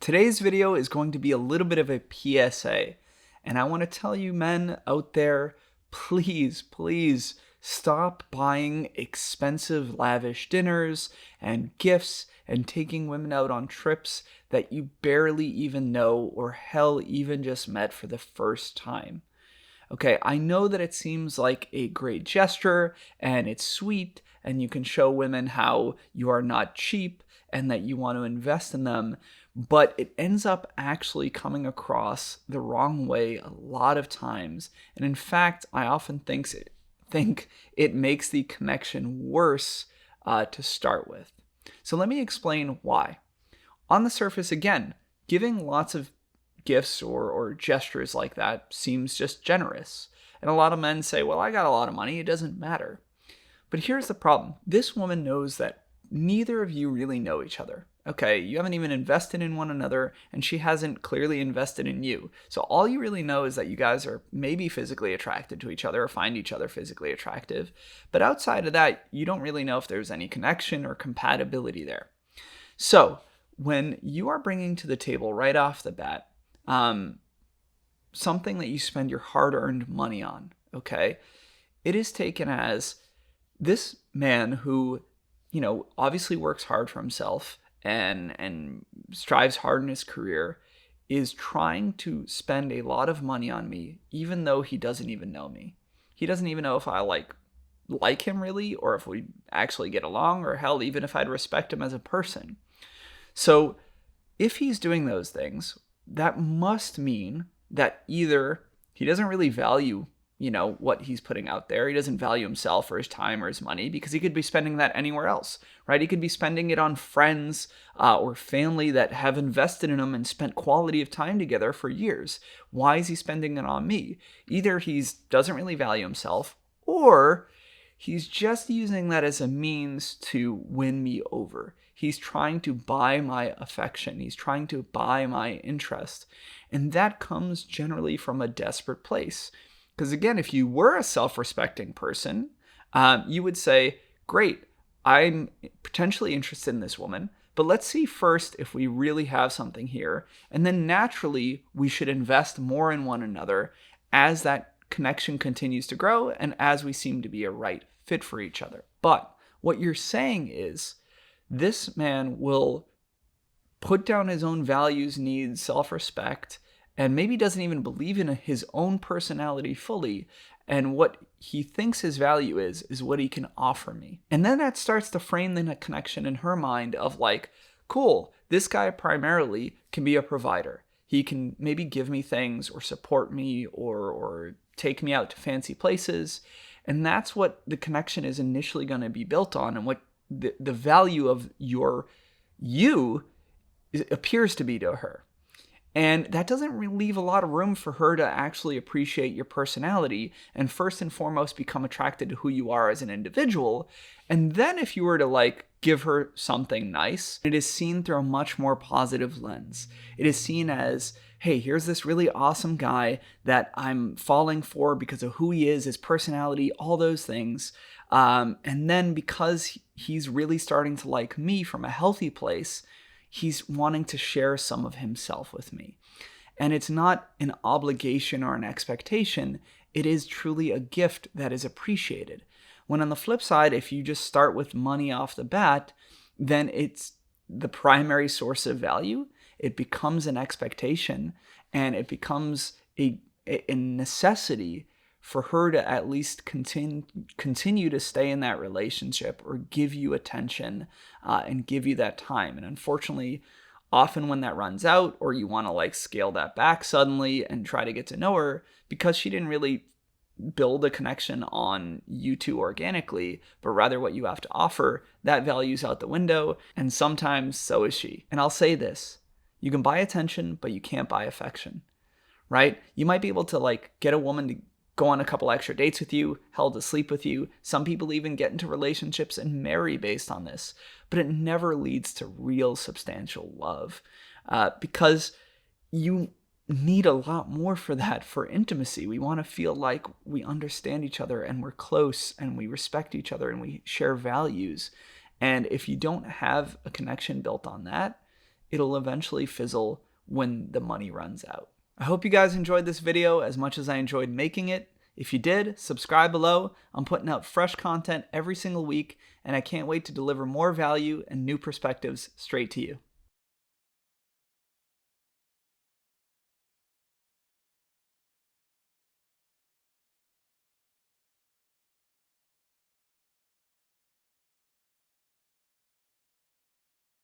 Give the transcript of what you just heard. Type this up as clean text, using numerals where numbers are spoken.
Today's video is going to be a little bit of a PSA, and I want to tell you men out there, please stop buying expensive lavish dinners and gifts and taking women out on trips that you barely even know or hell even just met for the first time. Okay, I know that it seems like a great gesture and it's sweet and you can show women how you are not cheap and that you want to invest in them, but it ends up actually coming across the wrong way a lot of times. And in fact, I often think it makes the connection worse to start with. So let me explain why. On the surface, again, giving lots of gifts or gestures like that seems just generous. And a lot of men say, well, I got a lot of money, it doesn't matter. But here's the problem. This woman knows that neither of you really know each other. Okay, you haven't even invested in one another, and she hasn't clearly invested in you. So all you really know is that you guys are maybe physically attracted to each other or find each other physically attractive. But outside of that, you don't really know if there's any connection or compatibility there. So when you are bringing to the table right off the bat, something that you spend your hard-earned money on, okay, it is taken as this man who, obviously works hard for himself and strives hard in his career is trying to spend a lot of money on me, even though he doesn't even know me. He doesn't even know if I like him really, or if we actually get along, or hell, even if I'd respect him as a person. So if he's doing those things, that must mean that either he doesn't really value, what he's putting out there. He doesn't value himself or his time or his money, because he could be spending that anywhere else, right? He could be spending it on friends or family that have invested in him and spent quality of time together for years. Why is he spending it on me? Either he doesn't really value himself, or he's just using that as a means to win me over. He's trying to buy my affection. He's trying to buy my interest. And that comes generally from a desperate place. Because again, if you were a self-respecting person, you would say, great, I'm potentially interested in this woman, but let's see first if we really have something here. And then naturally, we should invest more in one another as that connection continues to grow and as we seem to be a right fit for each other. But what you're saying is, this man will put down his own values, needs, self-respect, and maybe doesn't even believe in his own personality fully. And what he thinks his value is what he can offer me. And then that starts to frame the connection in her mind of like, cool, this guy primarily can be a provider. He can maybe give me things or support me or take me out to fancy places. And that's what the connection is initially going to be built on, and what the value of you appears to be to her. And that doesn't leave a lot of room for her to actually appreciate your personality and first and foremost become attracted to who you are as an individual. And then if you were to give her something nice, it is seen through a much more positive lens. It is seen as, hey, here's this really awesome guy that I'm falling for because of who he is, his personality, all those things. And then because he's really starting to like me from a healthy place, he's wanting to share some of himself with me. And it's not an obligation or an expectation. It is truly a gift that is appreciated. When on the flip side, if you just start with money off the bat, then it's the primary source of value. It becomes an expectation, and it becomes a necessity for her to at least continue to stay in that relationship or give you attention and give you that time. And unfortunately, often when that runs out, or you want to scale that back suddenly and try to get to know her, because she didn't really build a connection on you two organically, but rather what you have to offer, that value's out the window, and sometimes so is she. And I'll say this, you can buy attention, but you can't buy affection, right? You might be able to get a woman to go on a couple extra dates with you, hell, to sleep with you. Some people even get into relationships and marry based on this, but it never leads to real substantial love because you need a lot more for that, for intimacy. We want to feel like we understand each other and we're close and we respect each other and we share values. And if you don't have a connection built on that, it'll eventually fizzle when the money runs out. I hope you guys enjoyed this video as much as I enjoyed making it. If you did, subscribe below. I'm putting out fresh content every single week, and I can't wait to deliver more value and new perspectives straight to you.